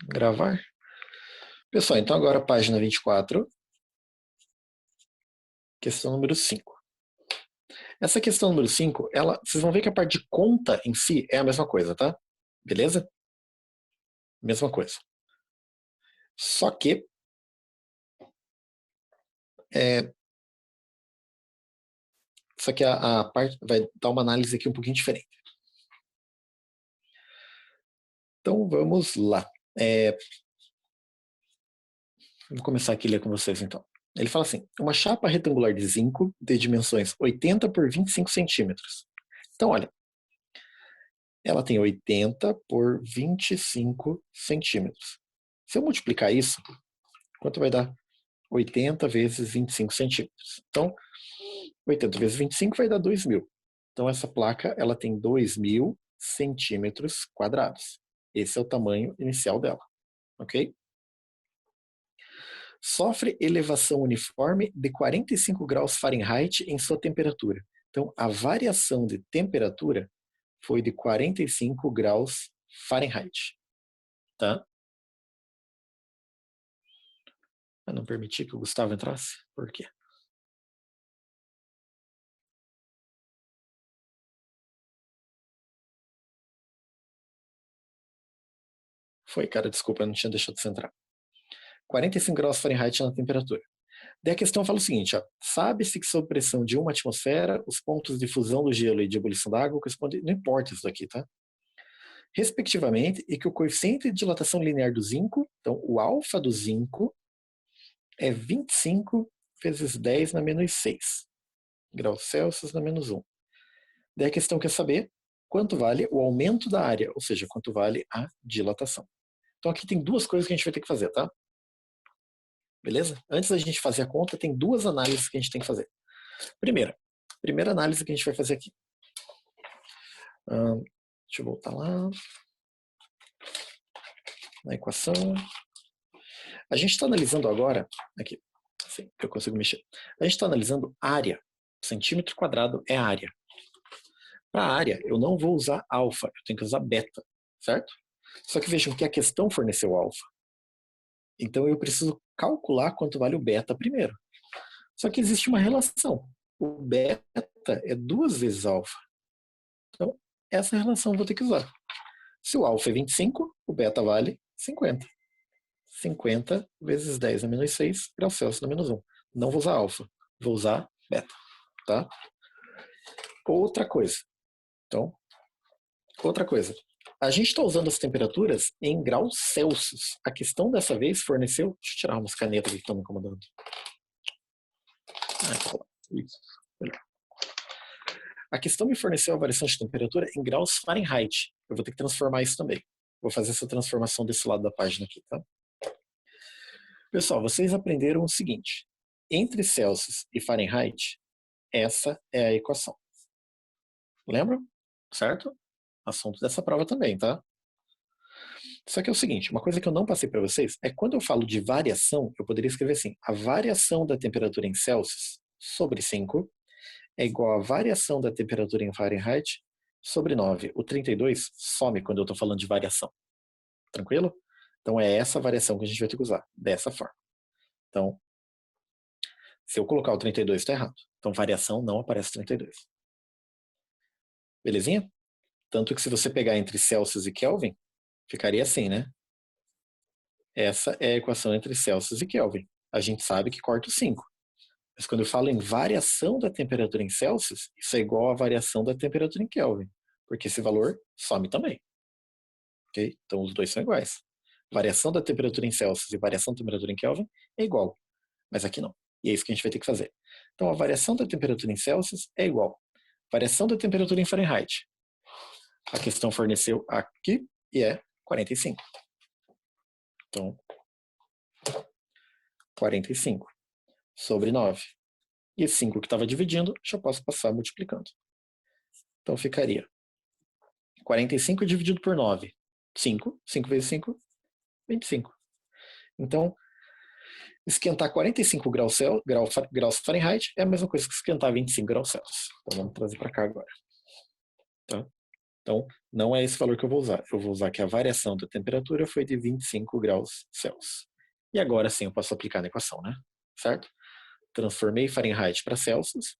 Gravar. Pessoal, então agora a página 24, questão número 5. Essa questão número 5, vocês vão ver que a parte de conta em si é a mesma coisa, tá? Beleza? Mesma coisa. Só que a parte vai dar uma análise aqui um pouquinho diferente. Então vamos lá. Vou começar aqui a ler com vocês então. Ele fala assim: uma chapa retangular de zinco de dimensões 80 por 25 centímetros. Então, olha, ela tem 80 por 25 centímetros. Se eu multiplicar isso, quanto vai dar? 80 vezes 25 centímetros. Então, 80 vezes 25 vai dar 2.000. Então, essa placa ela tem 2.000 centímetros quadrados. Esse é o tamanho inicial dela. Ok? Sofre elevação uniforme de 45 graus Fahrenheit em sua temperatura. Então, a variação de temperatura foi de 45 graus Fahrenheit. Tá? Eu não permiti que o Gustavo entrasse? Por quê? Foi, cara, desculpa, eu não tinha deixado você entrar. 45 graus Fahrenheit na temperatura. Daí a questão fala o seguinte: sabe-se que sob pressão de uma atmosfera, os pontos de fusão do gelo e de ebulição da água correspondem, não importa isso daqui, tá? Respectivamente, e que o coeficiente de dilatação linear do zinco, então o alfa do zinco, é 25 vezes 10 na menos 6 graus Celsius na menos 1. Daí a questão quer saber quanto vale o aumento da área, ou seja, quanto vale a dilatação. Então aqui tem duas coisas que a gente vai ter que fazer, tá? Beleza? Antes da gente fazer a conta, tem duas análises que a gente tem que fazer. Primeira análise que a gente vai fazer aqui. Deixa eu voltar lá. Na equação. A gente está analisando agora, aqui, assim, que eu consigo mexer. A gente está analisando área. Centímetro quadrado é área. Para a área, eu não vou usar alfa, eu tenho que usar beta, certo? Só que vejam que a questão forneceu alfa. Então eu preciso calcular quanto vale o beta primeiro. Só que existe uma relação. O beta é 2 vezes alfa. Então, essa relação eu vou ter que usar. Se o alfa é 25, o beta vale 50. 50 vezes 10 a menos 6 graus Celsius na menos 1. Não vou usar alfa, vou usar beta. Tá? Outra coisa. Então, outra coisa. A gente está usando as temperaturas em graus Celsius. A questão dessa vez forneceu. Deixa eu tirar umas canetas que estão me incomodando. Isso. A questão me forneceu a variação de temperatura em graus Fahrenheit. Eu vou ter que transformar isso também. Vou fazer essa transformação desse lado da página aqui, tá? Pessoal, vocês aprenderam o seguinte: entre Celsius e Fahrenheit, essa é a equação. Lembram? Certo? Assunto dessa prova também, tá? Só que é o seguinte, uma coisa que eu não passei para vocês é quando eu falo de variação, eu poderia escrever assim: a variação da temperatura em Celsius sobre 5 é igual à variação da temperatura em Fahrenheit sobre 9. O 32 some quando eu estou falando de variação. Tranquilo? Então é essa variação que a gente vai ter que usar, dessa forma. Então, se eu colocar o 32 está errado. Então variação não aparece 32. Belezinha? Tanto que se você pegar entre Celsius e Kelvin, ficaria assim, né? Essa é a equação entre Celsius e Kelvin. A gente sabe que corta o 5. Mas quando eu falo em variação da temperatura em Celsius, isso é igual à variação da temperatura em Kelvin. Porque esse valor some também. Okay? Então os dois são iguais. Variação da temperatura em Celsius e variação da temperatura em Kelvin é igual. Mas aqui não. E é isso que a gente vai ter que fazer. Então a variação da temperatura em Celsius é igual. Variação da temperatura em Fahrenheit. A questão forneceu aqui e é 45. Então, 45 sobre 9. E 5 que estava dividindo, já posso passar multiplicando. Então ficaria 45 dividido por 9. 5. 5 vezes 5, 25. Então, esquentar 45 graus Fahrenheit é a mesma coisa que esquentar 25 graus Celsius. Então vamos trazer para cá agora. Tá? Então, não é esse valor que eu vou usar. Eu vou usar que a variação da temperatura foi de 25 graus Celsius. E agora sim eu posso aplicar na equação, né? Certo? Transformei Fahrenheit para Celsius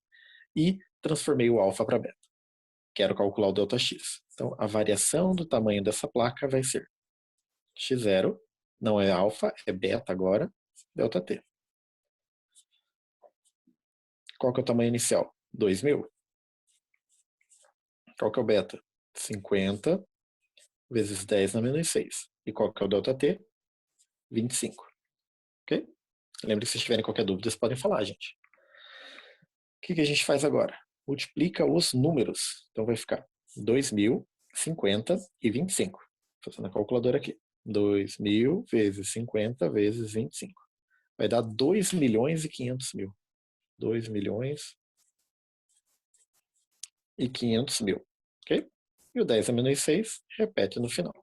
e transformei o alfa para beta. Quero calcular o ΔX. Então, a variação do tamanho dessa placa vai ser x0, não é alfa, é beta agora, ΔT. Qual que é o tamanho inicial? 2000. Qual que é o beta? 50 vezes 10 na menos 6. E qual que é o ΔT? 25. Ok? Lembre que se tiverem qualquer dúvida, vocês podem falar, gente. O que a gente faz agora? Multiplica os números. Então vai ficar 2000, 50 e 25. Fazendo a calculadora aqui. 2000 vezes 50 vezes 25. Vai dar 2 milhões e 500 mil. 2 milhões e 500 mil. Ok? E o 10 a menos 6 repete no final.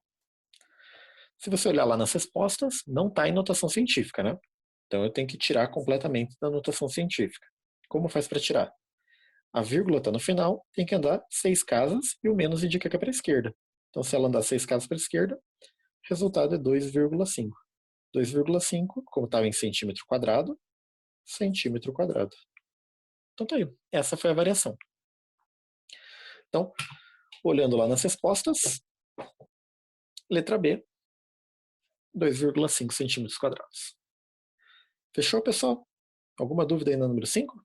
Se você olhar lá nas respostas, não está em notação científica, né? Então eu tenho que tirar completamente da notação científica. Como faz para tirar? A vírgula está no final, tem que andar 6 casas e o menos indica que é para a esquerda. Então se ela andar 6 casas para a esquerda, o resultado é 2,5. 2,5, como estava em centímetro quadrado, centímetro quadrado. Então tá aí. Essa foi a variação. Então, olhando lá nas respostas, letra B, 2,5 centímetros quadrados. Fechou, pessoal? Alguma dúvida aí no número 5? O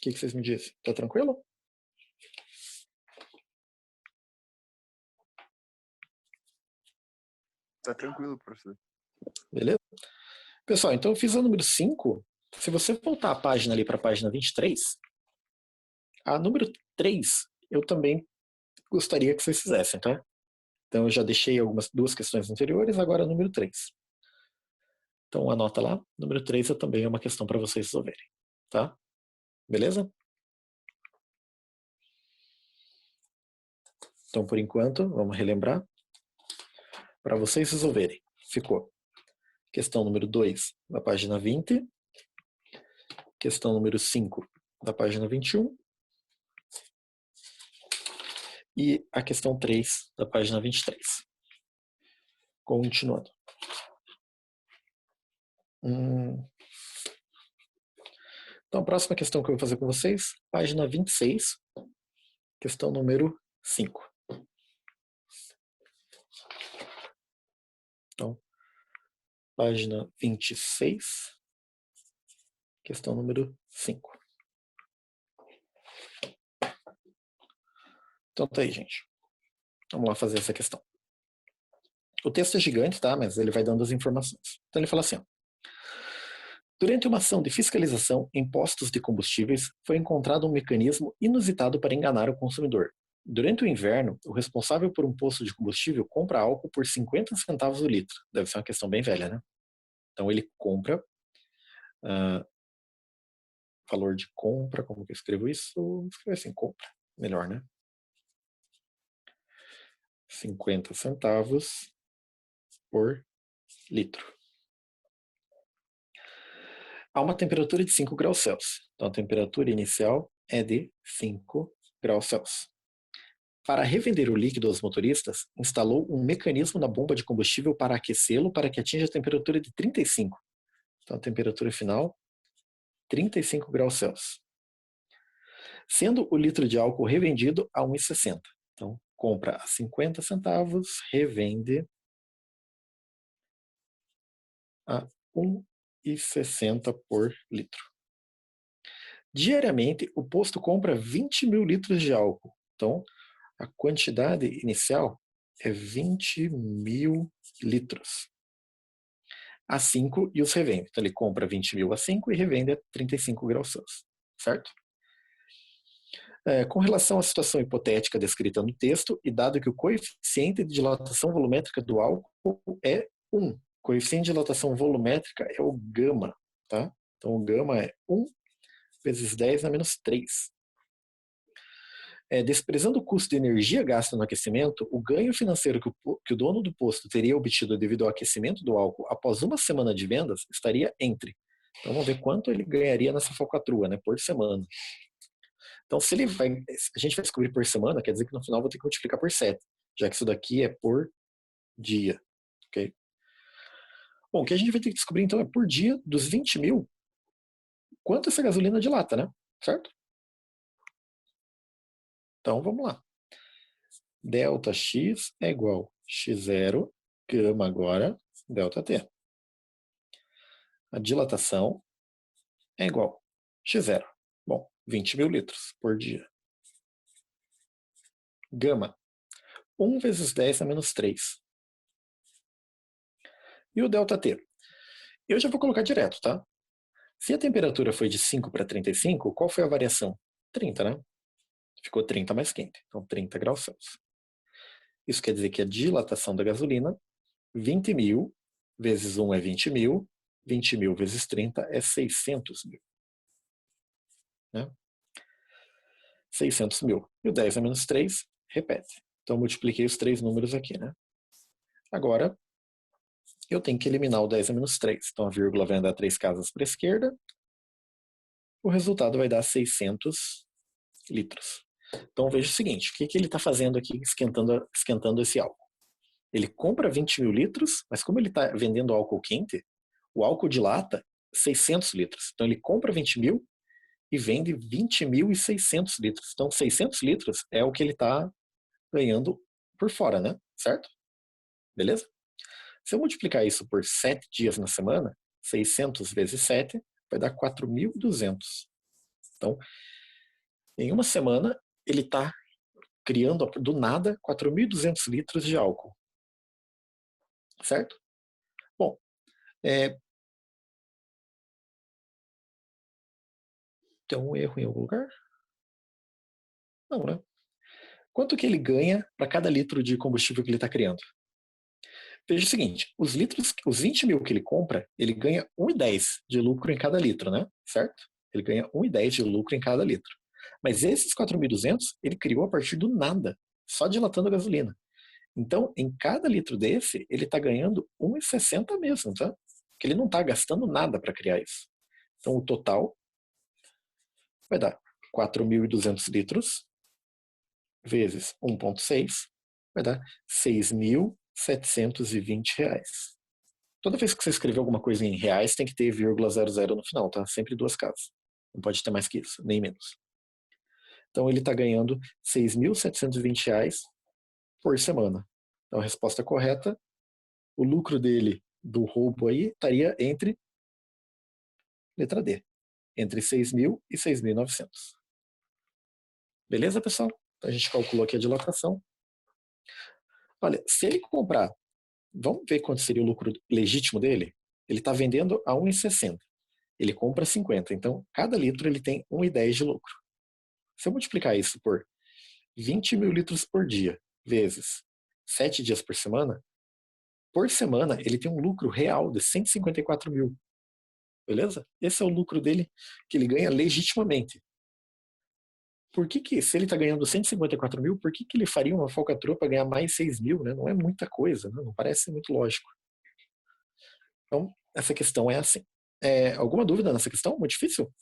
que vocês me dizem? Tá tranquilo? Tá tranquilo, professor. Beleza? Pessoal, então eu fiz o número 5. Se você voltar a página ali para a página 23, a número 3 eu também gostaria que vocês fizessem, tá? Então eu já deixei duas questões anteriores, agora a número 3. Então anota lá, número 3 também é uma questão para vocês resolverem, tá? Beleza? Então por enquanto, vamos relembrar. Para vocês resolverem, ficou questão número 2 da página 20, questão número 5 da página 21 e a questão 3 da página 23. Continuando. Então, a próxima questão que eu vou fazer com vocês, página 26, questão número 5. Então, página 26, questão número 5. Então, tá aí, gente. Vamos lá fazer essa questão. O texto é gigante, tá? Mas ele vai dando as informações. Então, ele fala assim, ó. Durante uma ação de fiscalização em postos de combustíveis, foi encontrado um mecanismo inusitado para enganar o consumidor. Durante o inverno, o responsável por um posto de combustível compra álcool por 50 centavos o litro. Deve ser uma questão bem velha, né? Então ele compra, valor de compra, como que eu escrevo isso? Escrevo assim, compra, melhor, né? 50 centavos por litro. Há uma temperatura de 5 graus Celsius. Então a temperatura inicial é de 5 graus Celsius. Para revender o líquido aos motoristas, instalou um mecanismo na bomba de combustível para aquecê-lo para que atinja a temperatura de 35. Então a temperatura final, 35 graus Celsius. Sendo o litro de álcool revendido a 1,60. Então compra a 50 centavos, revende a 1,60 por litro. Diariamente, o posto compra 20 mil litros de álcool. Então, a quantidade inicial é 20 mil litros. A 5 e os revende. Então, ele compra 20 mil a 5 e revende a 35 graus Celsius. Certo? Com relação à situação hipotética descrita no texto, e dado que o coeficiente de dilatação volumétrica do álcool é 1. O coeficiente de dilatação volumétrica é o gama. Tá? Então, o gama é 1 vezes 10 na menos 3. Desprezando o custo de energia gasta no aquecimento, o ganho financeiro que o dono do posto teria obtido devido ao aquecimento do álcool após uma semana de vendas estaria entre. Então vamos ver quanto ele ganharia nessa falcatrua, né, por semana. Então, se a gente vai descobrir por semana, quer dizer que no final eu vou ter que multiplicar por 7, já que isso daqui é por dia. Ok? Bom, o que a gente vai ter que descobrir, então, é por dia, dos 20 mil, quanto essa gasolina dilata, né? Certo? Então, vamos lá. Delta X é igual a x0, gama agora, delta T. A dilatação é igual a x0. Bom, 20 mil litros por dia. Gama, 1 vezes 10 a menos 3. E o delta T? Eu já vou colocar direto, tá? Se a temperatura foi de 5 para 35, qual foi a variação? 30, né? Ficou 30 mais quente. Então, 30 graus Celsius. Isso quer dizer que a dilatação da gasolina, 20 mil vezes 1 é 20 mil, 20 mil vezes 30 é 600 mil. Né? 600 mil. E o 10 a menos 3, repete. Então, multipliquei os três números aqui, né? Agora, eu tenho que eliminar o 10 a menos 3. Então, a vírgula vai andar 3 casas para a esquerda. O resultado vai dar 600 litros. Então, veja o seguinte, o que ele está fazendo aqui esquentando esse álcool? Ele compra 20 mil litros, mas como ele está vendendo álcool quente, o álcool dilata 600 litros. Então, ele compra 20 mil e vende 20.600 litros. Então, 600 litros é o que ele está ganhando por fora, né? Certo? Beleza? Se eu multiplicar isso por 7 dias na semana, 600 vezes 7 vai dar 4.200. Então, em uma semana, ele está criando do nada 4.200 litros de álcool. Certo? Bom, tem um erro em algum lugar? Não, né? Quanto que ele ganha para cada litro de combustível que ele está criando? Veja o seguinte, os 20 mil que ele compra, ele ganha 1,10 de lucro em cada litro, né? Certo? Ele ganha 1,10 de lucro em cada litro. Mas esses 4.200 ele criou a partir do nada, só dilatando a gasolina. Então, em cada litro desse, ele está ganhando 1,60 mesmo, tá? Porque ele não está gastando nada para criar isso. Então, o total vai dar 4.200 litros vezes 1,6 vai dar 6.720 reais. Toda vez que você escrever alguma coisa em reais, tem que ter vírgula 00 no final, tá? Sempre duas casas. Não pode ter mais que isso, nem menos. Então ele está ganhando 6.720 reais por semana. Então a resposta correta, o lucro dele do roubo aí estaria entre, letra D, entre 6.000 e 6.900. Beleza, pessoal? Então a gente calculou aqui a dilatação. Olha, se ele comprar, vamos ver quanto seria o lucro legítimo dele? Ele está vendendo a 1,60. Ele compra 50. Então, cada litro ele tem 1,10 de lucro. Se eu multiplicar isso por 20 mil litros por dia, vezes 7 dias por semana ele tem um lucro real de 154 mil. Beleza? Esse é o lucro dele que ele ganha legitimamente. Por que se ele está ganhando 154 mil, por que ele faria uma falcatrua para ganhar mais 6 mil? Né? Não é muita coisa, né? Não parece muito lógico. Então, essa questão é assim. Alguma dúvida nessa questão? Muito difícil?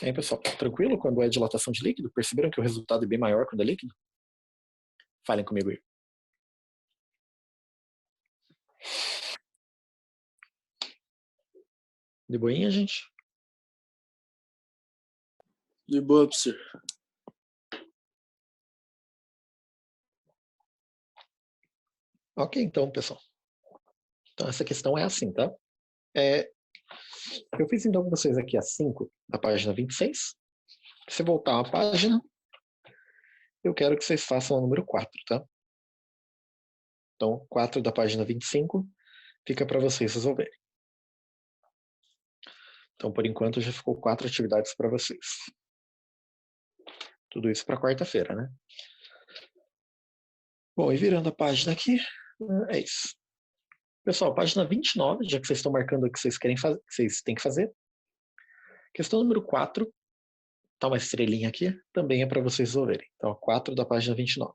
Aí, pessoal, tranquilo quando é dilatação de líquido? Perceberam que o resultado é bem maior quando é líquido? Falem comigo aí. De boinha, gente? De boa, professor. Ok, então, pessoal. Então, essa questão é assim, tá? Eu fiz, então, com vocês aqui a 5 da página 26. Se voltar uma página, eu quero que vocês façam o número 4, tá? Então, 4 da página 25 fica para vocês resolverem. Então, por enquanto, já ficou 4 atividades para vocês. Tudo isso para quarta-feira, né? Bom, e virando a página aqui, é isso. Pessoal, página 29, já que vocês estão marcando o que vocês querem fazer, que vocês têm que fazer. Questão número 4, tá uma estrelinha aqui, também é para vocês resolverem. Então, 4 da página 29,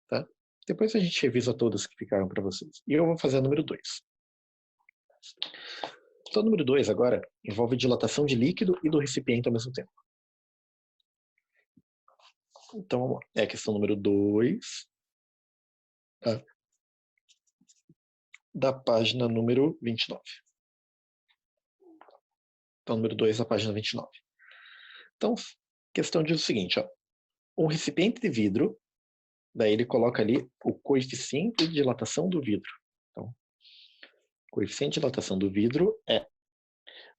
tá? Depois a gente revisa todas que ficaram para vocês. E eu vou fazer a número 2. Então, o número 2 agora envolve dilatação de líquido e do recipiente ao mesmo tempo. Então, vamos lá. É a questão número 2, tá? Da página número 29. Então, número 2 da página 29. Então, a questão diz o seguinte, ó. Um recipiente de vidro, daí ele coloca ali o coeficiente de dilatação do vidro. Então, o coeficiente de dilatação do vidro é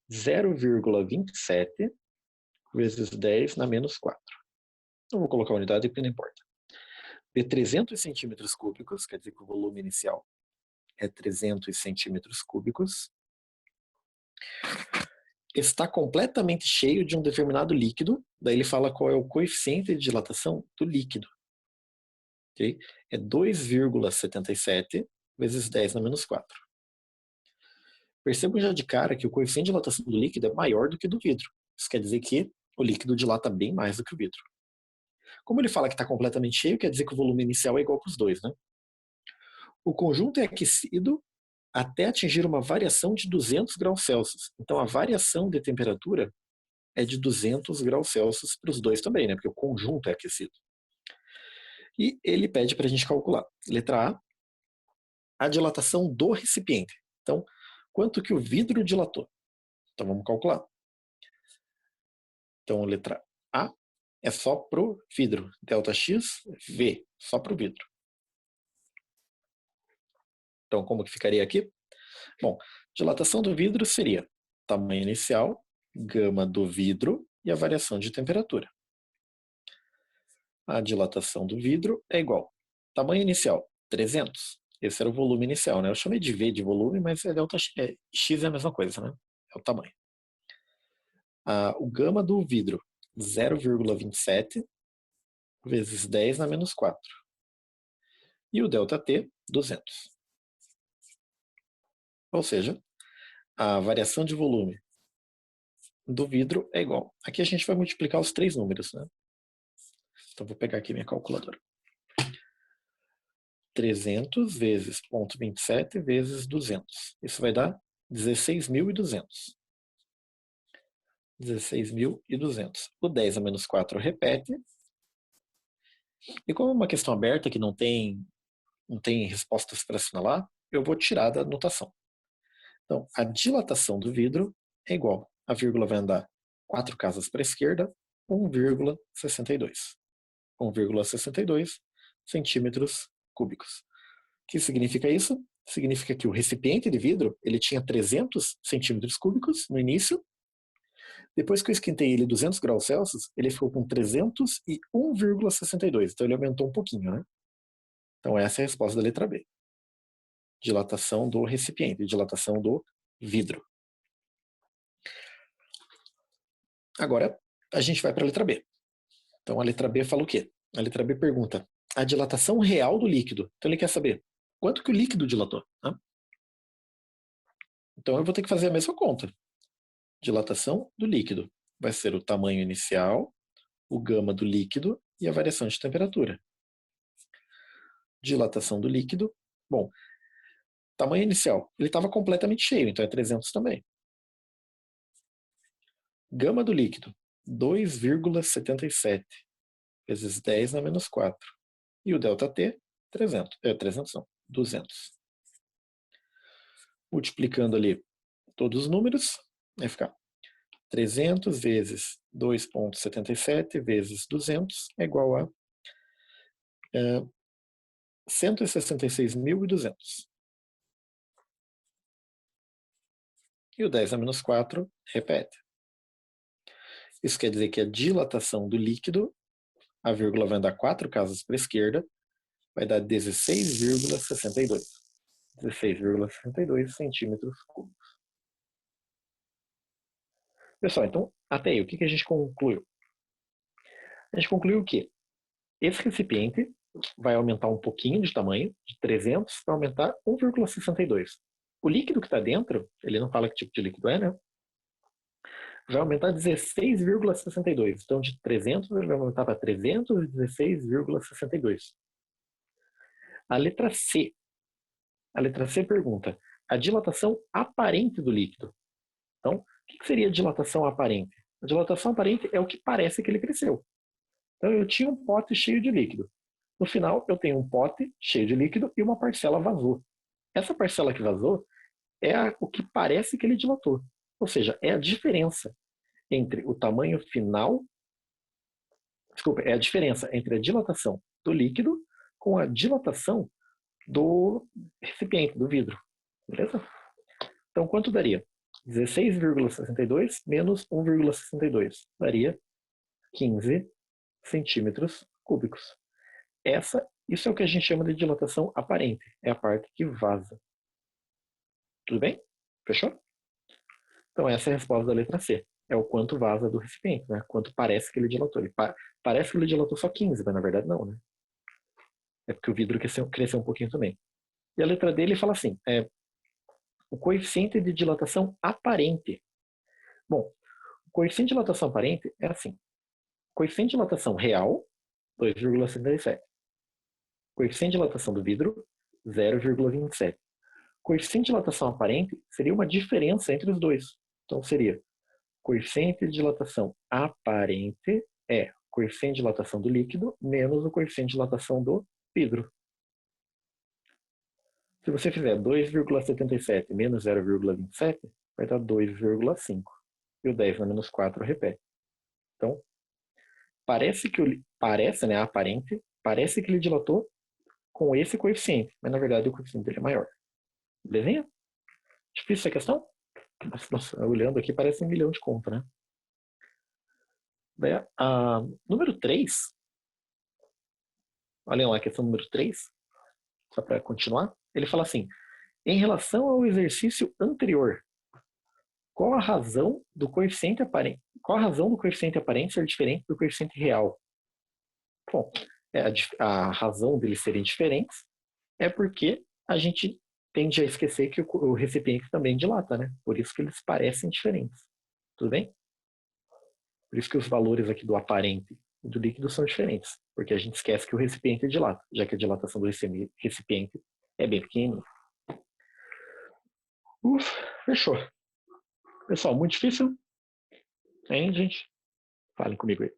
0,27 vezes 10 na menos 4. Não vou colocar a unidade porque não importa. De 300 centímetros cúbicos, quer dizer que o volume inicial é 300 centímetros cúbicos, está completamente cheio de um determinado líquido, daí ele fala qual é o coeficiente de dilatação do líquido. Okay? É 2,77 vezes 10 na menos 4. Percebam já de cara que o coeficiente de dilatação do líquido é maior do que do vidro. Isso quer dizer que o líquido dilata bem mais do que o vidro. Como ele fala que está completamente cheio, quer dizer que o volume inicial é igual para os dois, né? O conjunto é aquecido até atingir uma variação de 200 graus Celsius. Então, a variação de temperatura é de 200 graus Celsius para os dois também, né? Porque o conjunto é aquecido. E ele pede para a gente calcular. Letra A dilatação do recipiente. Então, quanto que o vidro dilatou? Então, vamos calcular. Então, letra A é só para o vidro. ΔX, V, só para o vidro. Então, como que ficaria aqui? Bom, dilatação do vidro seria tamanho inicial, gama do vidro e a variação de temperatura. A dilatação do vidro é igual. Tamanho inicial, 300. Esse era o volume inicial, né? Eu chamei de V de volume, mas X é a mesma coisa, né? É o tamanho. O gama do vidro, 0,27 vezes 10 na menos 4. E o ΔT, 200. Ou seja, a variação de volume do vidro é igual. Aqui a gente vai multiplicar os três números, né? Então vou pegar aqui minha calculadora. 300 vezes 0,27 vezes 200. Isso vai dar 16.200. 16.200. O 10 a menos 4 repete. E como é uma questão aberta que não tem respostas para assinalar, eu vou tirar da notação. Então, a dilatação do vidro é igual. A vírgula vai andar 4 casas para a esquerda, 1,62. 1,62 centímetros cúbicos. O que significa isso? Significa que o recipiente de vidro ele tinha 300 centímetros cúbicos no início. Depois que eu esquentei ele 200 graus Celsius, ele ficou com 301,62. Então ele aumentou um pouquinho, né? Então essa é a resposta da letra B. Dilatação do recipiente, dilatação do vidro. Agora a gente vai para a letra B. Então a letra B fala o quê? A letra B pergunta a dilatação real do líquido. Então ele quer saber quanto que o líquido dilatou. Né? Então eu vou ter que fazer a mesma conta. Dilatação do líquido vai ser o tamanho inicial, o gama do líquido e a variação de temperatura. Dilatação do líquido. Bom, tamanho inicial, ele estava completamente cheio, então é 300 também. Gama do líquido, 2,77 vezes 10 na menos 4. E o ΔT, 300. 300 não, 200. Multiplicando ali todos os números, vai ficar 300 vezes 2,77 vezes 200 é igual a 166.200. E o 10 a menos 4 repete. Isso quer dizer que a dilatação do líquido, a vírgula vai andar 4 casas para a esquerda, vai dar 16,62. 16,62 centímetros cúbicos. Pessoal, então, até aí, o que a gente concluiu? A gente concluiu que esse recipiente vai aumentar um pouquinho de tamanho, de 300 para aumentar 1,62. O líquido que está dentro, ele não fala que tipo de líquido é, né? Vai aumentar 16,62. Então, de 300, ele vai aumentar para 316,62. A letra C. A letra C pergunta a dilatação aparente do líquido. Então, o que seria dilatação aparente? A dilatação aparente é o que parece que ele cresceu. Então, eu tinha um pote cheio de líquido. No final, eu tenho um pote cheio de líquido e uma parcela vazou. Essa parcela que vazou é o que parece que ele dilatou. Ou seja, é a diferença entre o tamanho final. Desculpa, é a diferença entre a dilatação do líquido com a dilatação do recipiente, do vidro. Beleza? Então, quanto daria? 16,62 menos 1,62 daria 15 centímetros cúbicos. Isso é o que a gente chama de dilatação aparente. É a parte que vaza. Tudo bem? Fechou? Então, essa é a resposta da letra C. É o quanto vaza do recipiente, né? Quanto parece que ele dilatou. Parece que ele dilatou só 15, mas na verdade não, né? É porque o vidro cresceu um pouquinho também. E a letra D ele fala assim, o coeficiente de dilatação aparente. Bom, o coeficiente de dilatação aparente é assim. Coeficiente de dilatação real, 2,77. Coeficiente de dilatação do vidro, 0,27. Coeficiente de dilatação aparente seria uma diferença entre os dois. Então seria coeficiente de dilatação aparente é o coeficiente de dilatação do líquido menos o coeficiente de dilatação do vidro. Se você fizer 2,77 menos 0,27, vai dar 2,5. E o 10 na menos 4 repete. Então, né, aparente, parece que ele dilatou com esse coeficiente, mas na verdade o coeficiente dele é maior. Belezinha? Difícil essa questão? Nossa, olhando aqui parece 1 milhão de conta, né? Daí, número 3, olhem lá a questão número 3, só para continuar, ele fala assim, em relação ao exercício anterior, qual a razão do coeficiente aparente? Qual a razão do coeficiente aparente ser diferente do coeficiente real? Bom, a razão deles serem diferentes é porque a gente tende a esquecer que o recipiente também dilata, né? Por isso que eles parecem diferentes. Tudo bem? Por isso que os valores aqui do aparente e do líquido são diferentes, porque a gente esquece que o recipiente dilata, já que a dilatação do recipiente é bem pequena. Fechou. Pessoal, muito difícil? Hein, gente? Falem comigo aí.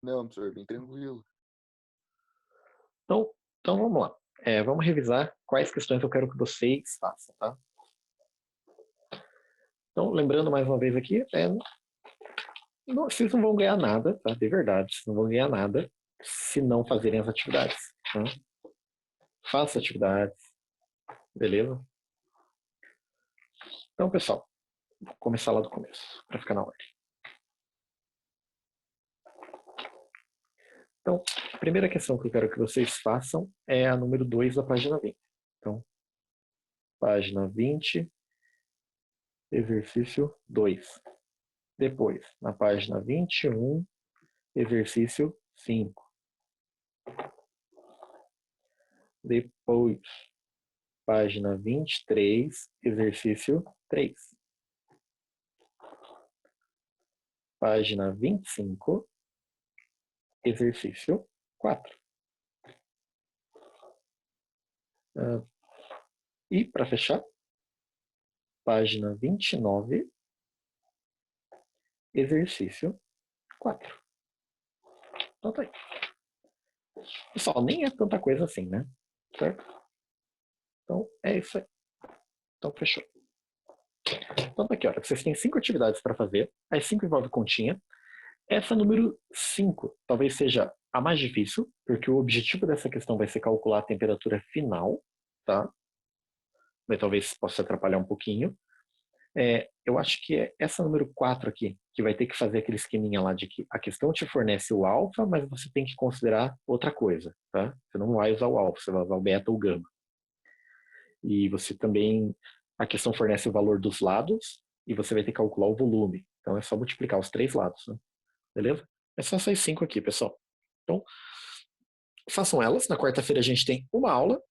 Não, professor, bem tranquilo. Então vamos lá. Vamos revisar quais questões eu quero que vocês façam, tá? Então, lembrando mais uma vez aqui, vocês não vão ganhar nada, tá? De verdade, vocês não vão ganhar nada se não fazerem as atividades. Tá? Faça atividades, beleza? Então, pessoal, vou começar lá do começo, para ficar na ordem. Então, a primeira questão que eu quero que vocês façam é a número 2 da página 20. Então, página 20, exercício 2. Depois, na página 21, exercício 5. Depois, página 23, exercício 3. Página 25, exercício 4. E, para fechar, página 29, exercício 4. Então tá aí. Pessoal, nem é tanta coisa assim, né? Certo? Então, é isso aí. Então, fechou. Então, tá aqui, olha, vocês têm 5 atividades para fazer. As 5 envolvem continha. Essa número 5 talvez seja a mais difícil, porque o objetivo dessa questão vai ser calcular a temperatura final, tá? Mas talvez possa atrapalhar um pouquinho. Eu acho que é essa número 4 aqui, que vai ter que fazer aquele esqueminha lá de que a questão te fornece o alfa, mas você tem que considerar outra coisa, tá? Você não vai usar o alfa, você vai usar o beta ou o gama. E você também, a questão fornece o valor dos lados e você vai ter que calcular o volume. Então é só multiplicar os 3 lados, né? Beleza? É só essas 5 aqui, pessoal. Então, façam elas. Na quarta-feira a gente tem uma aula,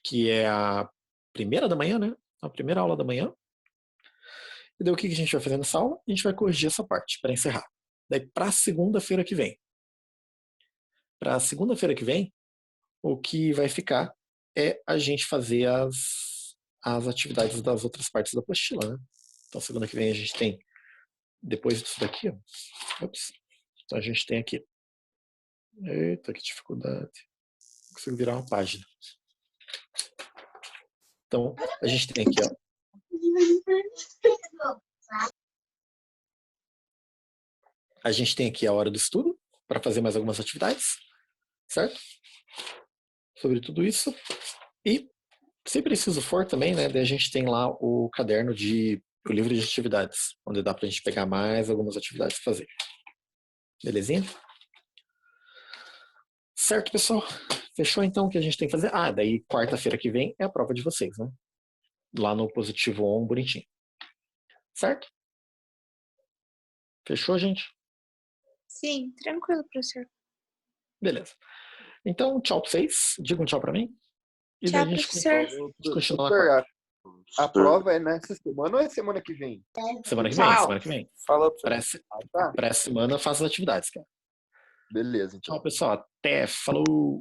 que é a primeira da manhã, né? A primeira aula da manhã. E daí o que a gente vai fazer nessa aula? A gente vai corrigir essa parte para encerrar. Daí para segunda-feira que vem. Para segunda-feira que vem, o que vai ficar é a gente fazer as atividades das outras partes da apostila, né? Então, segunda que vem a gente tem, depois disso daqui, ó. Ops. Então, a gente tem aqui. Eita, que dificuldade. Não consigo virar uma página. Então, a gente tem aqui, ó. A gente tem aqui a hora do estudo para fazer mais algumas atividades, certo? Sobre tudo isso. E, se preciso for também, né, daí a gente tem lá o caderno o livro de atividades, onde dá para a gente pegar mais algumas atividades para fazer. Belezinha? Certo, pessoal? Fechou então o que a gente tem que fazer? Ah, daí quarta-feira que vem é a prova de vocês, né? Lá no Positivo On, bonitinho. Certo? Fechou, gente? Sim, tranquilo, professor. Beleza. Então, tchau pra vocês. Diga um tchau pra mim. E Tchau, daí a gente professor. continua na quarta. A prova é nessa semana ou é semana que vem? Semana que vem, Tchau. semana que vem. Fala, professor. Tá. Pré-semana eu faço as atividades, cara. Beleza, então. Tchau, pessoal. Até. Falou.